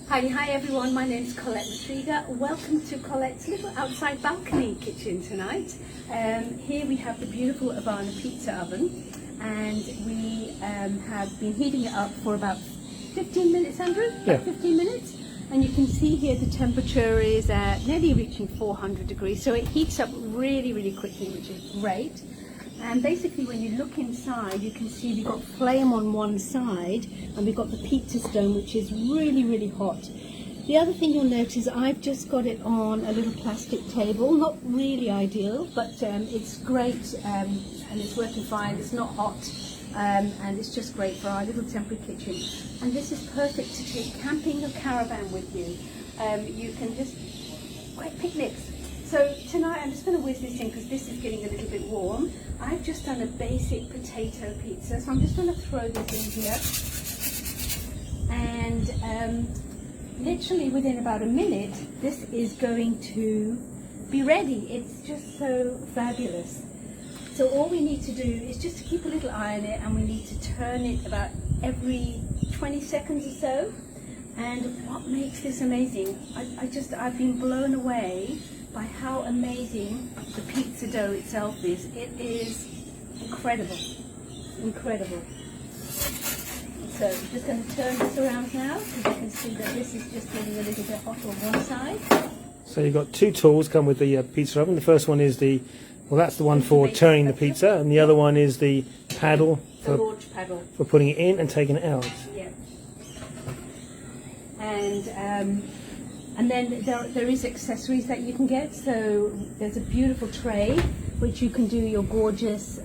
Hi everyone, my name is Colette Matriga. Welcome to Colette's little outside balcony kitchen tonight. Here we have the beautiful Ovana Pizza Oven, and we have been heating it up for about 15 minutes, Andrew? Yeah. 15 minutes. And you can see here the temperature is at nearly reaching 400 degrees, so it heats up really quickly, which is great. And basically when you look inside, you can see we've got flame on one side and we've got the pizza stone, which is really hot. The other thing you'll notice, I've just got it on a little plastic table. Not really ideal, but it's great, and it's working fine. It's not hot, and it's just great for our little temporary kitchen. And this is perfect to take camping or caravan with you. You can just, great picnics. So tonight I'm just going to whiz this in because this is getting a little bit warm. I've just done a basic potato pizza, so I'm just going to throw this in here. And literally within about a minute, this is going to be ready. It's just so fabulous. So all we need to do is just to keep a little eye on it, and we need to turn it about every 20 seconds or so. And what makes this amazing, I've been blown away by how amazing the pizza dough itself is. It is incredible. So I'm just going to turn this around now, because you can see that this is just getting a little bit hot on one side. So you've got two tools come with the pizza oven. The first one is that's the one for turning the pizza, and the other one is the paddle the launch paddle for putting it in and taking it out. Yeah. And then there is accessories that you can get. So there's a beautiful tray which you can do your gorgeous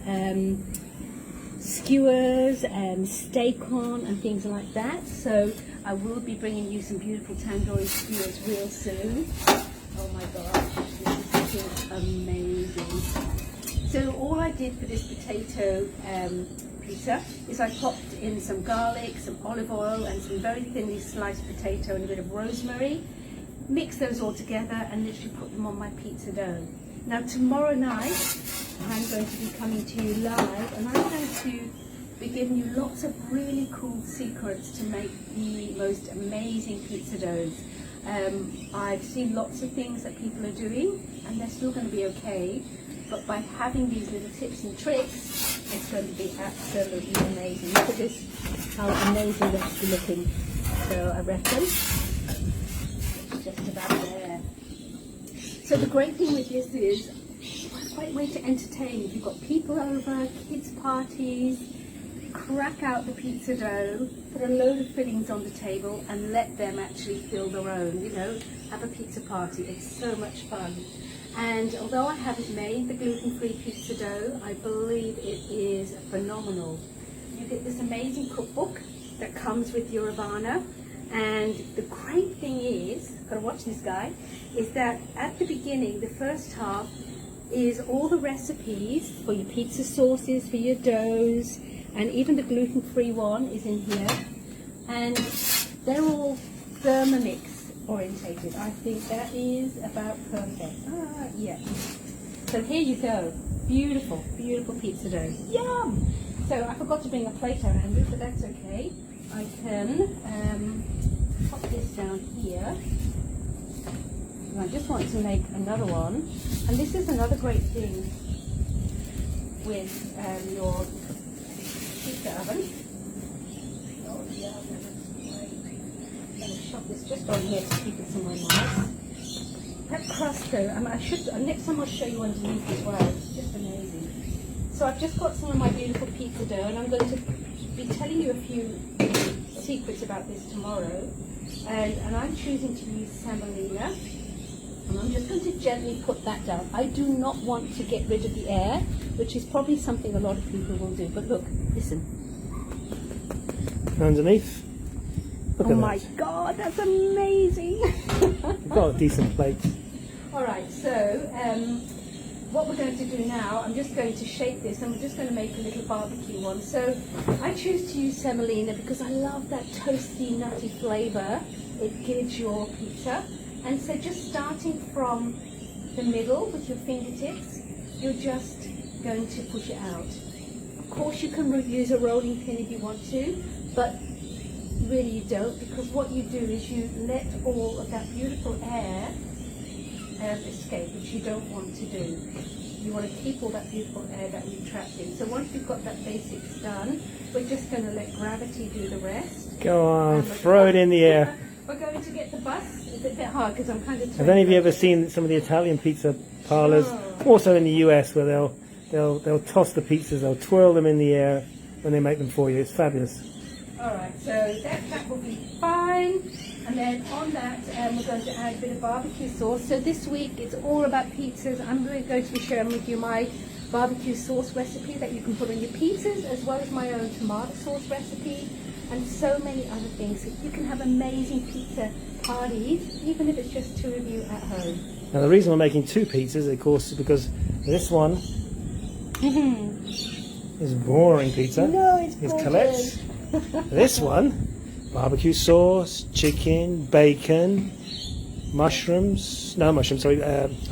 skewers and steak on and things like that. So I will be bringing you some beautiful tandoori skewers real soon. Oh my gosh, this is amazing. So all I did for this potato pizza is I popped in some garlic, some olive oil, and some very thinly sliced potato and a bit of rosemary. Mix those all together and literally put them on my pizza dough. Now tomorrow night I'm going to be coming to you live, and I'm going to be giving you lots of really cool secrets to make the most amazing pizza doughs. I've seen lots of things that people are doing and they're still going to be okay, but by having these little tips and tricks, it's going to be absolutely amazing. Look at this, how amazing that's looking. So I reckon just about there. So the great thing with this is it's a great way to entertain. If you've got people over, kids parties, crack out the pizza dough, put a load of fillings on the table and let them actually fill their own, have a pizza party. It's so much fun. And although I haven't made the gluten-free pizza dough, I believe it is phenomenal. You get this amazing cookbook that comes with your Ovana. And the great thing is, gotta watch this guy, is that at the beginning, the first half is all the recipes for your pizza sauces, for your doughs, and even the gluten-free one is in here. And they're all Thermomix orientated. I think that is about perfect. Yeah. So here you go. Beautiful pizza dough. Yum! So I forgot to bring a plate out, Andrew, but that's okay. I can pop this down here. And I just want to make another one. And this is another great thing with your pizza oven. Oh yeah, that's great. I'm going to shove this just on here to keep it somewhere nice. That crust though, next time I'll show you underneath as well. It's just amazing. So I've just got some of my beautiful pizza dough, and I'm going to be telling you a few secrets about this tomorrow, and I'm choosing to use semolina, and I'm just going to gently put that down. I do not want to get rid of the air, which is probably something a lot of people will do, but look, listen. Underneath. Look oh at my that. God, that's amazing. You've got a decent plate. Alright, so what we're going to do now, I'm just going to shape this and we're just going to make a little barbecue one. So I choose to use semolina because I love that toasty, nutty flavour it gives your pizza. And so just starting from the middle with your fingertips, you're just going to push it out. Of course you can use a rolling pin if you want to, but really you don't, because what you do is you let all of that beautiful air escape, which you don't want to do. You want to keep all that beautiful air that we've trapped in. So once you've got that basics done, we're just going to let gravity do the rest. Go on, throw it in the air. We're going to get the bus. It's a bit hard because I'm kind of. Have any of you ever seen some of the Italian pizza parlors, also in the US, where they'll toss the pizzas, they'll twirl them in the air when they make them for you? It's fabulous. All right, so that will be fine. And then on that, we're going to add a bit of barbecue sauce. So this week it's all about pizzas. I'm going to be sharing with you my barbecue sauce recipe that you can put on your pizzas, as well as my own tomato sauce recipe, and so many other things. You can have amazing pizza parties, even if it's just 2 of you at home. Now the reason we're making 2 pizzas, of course, is because this one is boring pizza. No, it's Colette's. This one, barbecue sauce, chicken, bacon,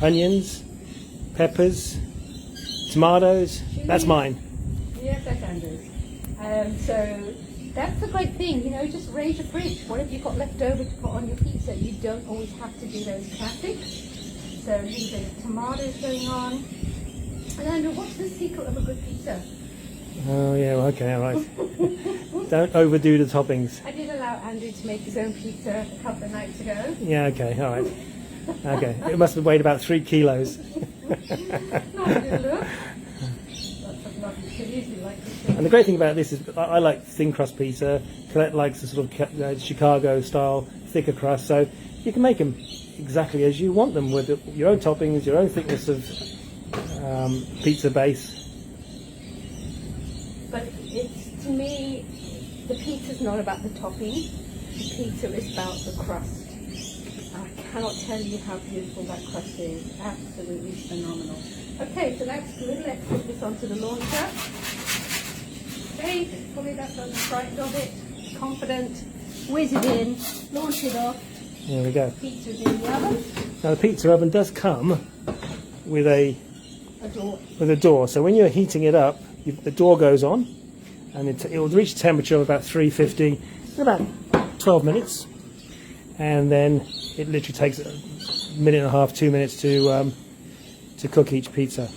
onions, peppers, tomatoes. That's mine. Yes, that's Andrew's. So that's the great thing, you know, just raise your fridge. Whatever you've got left over to put on your pizza, you don't always have to do those classics. So a little bit of tomatoes going on. And Andrew, what's the secret of a good pizza? Oh yeah, well, okay, all right. Don't overdo the toppings. I did allow Andrew to make his own pizza a couple of nights ago. Yeah, okay, all right. Okay, it must have weighed about 3 kilos. Not a good look. Lots of lovely chilies, we like the chili. And the great thing about this is I like thin crust pizza. Colette likes the sort of Chicago style thicker crust, so you can make them exactly as you want them, with your own toppings, your own thickness of pizza base. But it's, to me, the pizza's not about the topping. The pizza is about the crust. And I cannot tell you how beautiful that crust is. Absolutely phenomenal. Okay, so that's good. Let's put this onto the launcher. Okay, fully that's on the frightened of it. Confident. Whiz it in. Launch it off. There we go. Pizza's in the oven. Now the pizza oven does come with a door. With a door. So when you're heating it up, the door goes on, and it will reach a temperature of about 350 in about 12 minutes, and then it literally takes a minute and a half, 2 minutes to cook each pizza.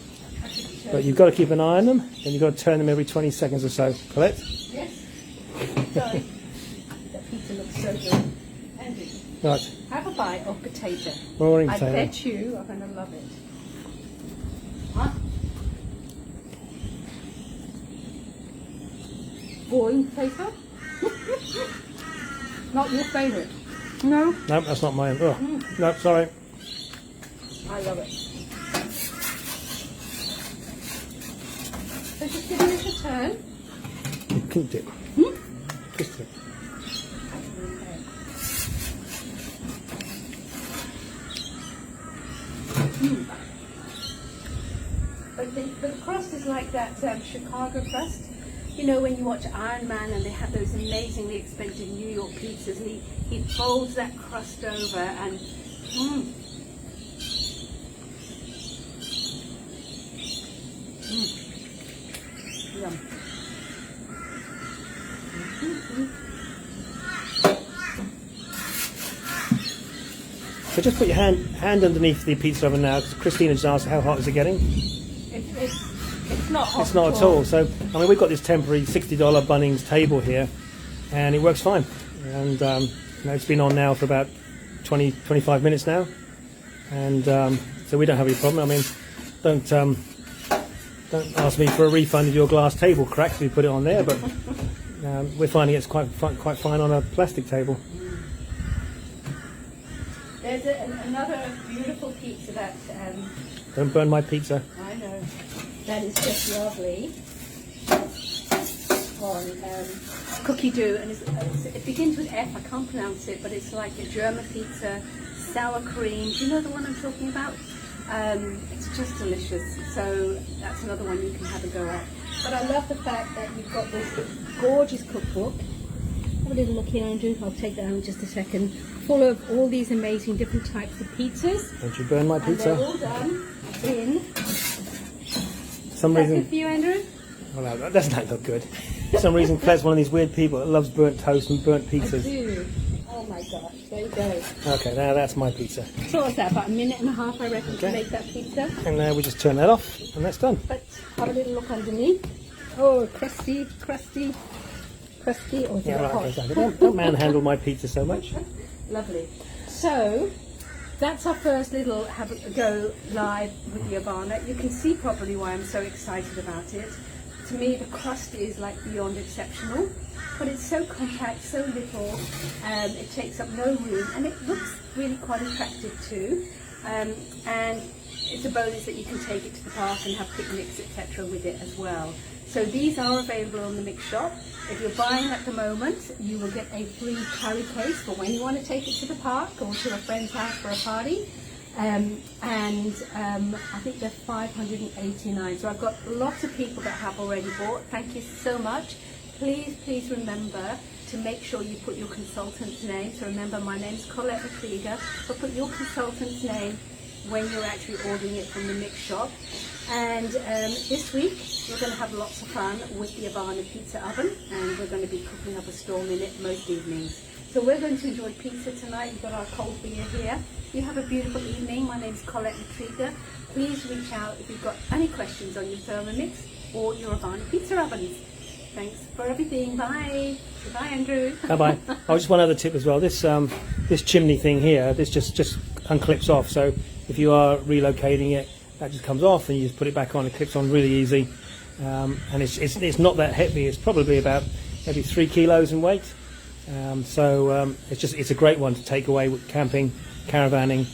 But you've got to keep an eye on them, and you've got to turn them every 20 seconds or so. Colette? Yes. Sorry. That pizza looks so good. Andrew, Right. have a bite of potato. Boring I potato. bet you are going to love it. Huh? Boring potato? Not your favourite? No? Nope, that's not mine. Oh, nope, sorry. I love it. So just giving it a turn. You cooked it. Twist it. But the crust is like that Chicago crust. You know, when you watch Iron Man and they have those amazingly expensive New York pizzas, and he folds that crust over and yum. So just put your hand underneath the pizza oven now, because Christina just asked how hot is it getting. It's not hot. It's not at all. So I mean, we've got this temporary $60 Bunnings table here, and it works fine. And you know, it's been on now for about 20-25 minutes now, and so we don't have any problem. I mean, don't ask me for a refund if your glass table cracks if you put it on there, but we're finding it's quite fine on a plastic table. There's another beautiful pizza that... Don't burn my pizza. I know. That is just lovely. On cookie dough, and it begins with F. I can't pronounce it, but it's like a German pizza, sour cream. Do you know the one I'm talking about? It's just delicious. So that's another one you can have a go at. But I love the fact that you've got this gorgeous cookbook. Have a little look here, Andrew. I'll take that out in just a second. Full of all these amazing different types of pizzas. Don't you burn my pizza? And they're all done in. Some reason. Good for you, Andrew? Well, that doesn't look good. For some reason, Claire's one of these weird people that loves burnt toast and burnt I pizzas. do. Oh my gosh, there you go. Okay, now that's my pizza. So what's that, about a minute and a half, I reckon, to Okay. make that pizza? And now we just turn that off, and that's done. But have a little look underneath. Oh, crusty. Or is Yeah, it right, hot? exactly. Don't manhandle my pizza so much. Lovely. So, that's our first little have a go live with the Ovana. You can see probably why I'm so excited about it. To me, the crust is like beyond exceptional, but it's so compact, so little, it takes up no room, and it looks really quite attractive too. And it's a bonus that you can take it to the park and have picnics, etc. with it as well. So these are available on the mix shop. If you're buying at the moment, you will get a free carry case for when you want to take it to the park or to a friend's house for a party. I think they're $589. So I've got lots of people that have already bought. Thank you so much. Please remember to make sure you put your consultant's name. So remember, my name's Colette McCreeger. So put your consultant's name when you're actually ordering it from the mix shop. And this week we're going to have lots of fun with the Ovana Pizza Oven, and we're going to be cooking up a storm in it most evenings. So we're going to enjoy pizza tonight. We've got our cold beer here. You have a beautiful evening. My name's Colette McCreeger. Please reach out if you've got any questions on your Thermomix or your Ovana Pizza Ovens. Thanks for everything. Bye. Goodbye, Andrew. Bye-bye. Oh, just one other tip as well. This chimney thing here, this just unclips off. So if you are relocating it, that just comes off, and you just put it back on. It clips on really easy, and it's not that heavy. It's probably about maybe 3 kilos in weight. It's a great one to take away with camping, caravanning.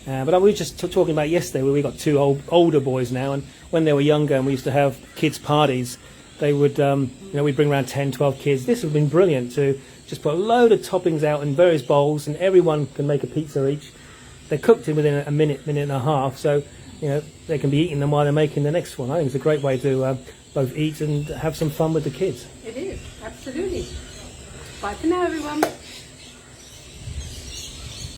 But we were just talking about yesterday where we got 2 older boys now, and when they were younger and we used to have kids parties, they would we'd bring around 10, 12 kids. This would have been brilliant to just put a load of toppings out in various bowls, and everyone can make a pizza each. They're cooked in within a minute and a half, so they can be eating them while they're making the next one. I think it's a great way to both eat and have some fun with the kids. It is, absolutely. Bye for now, everyone.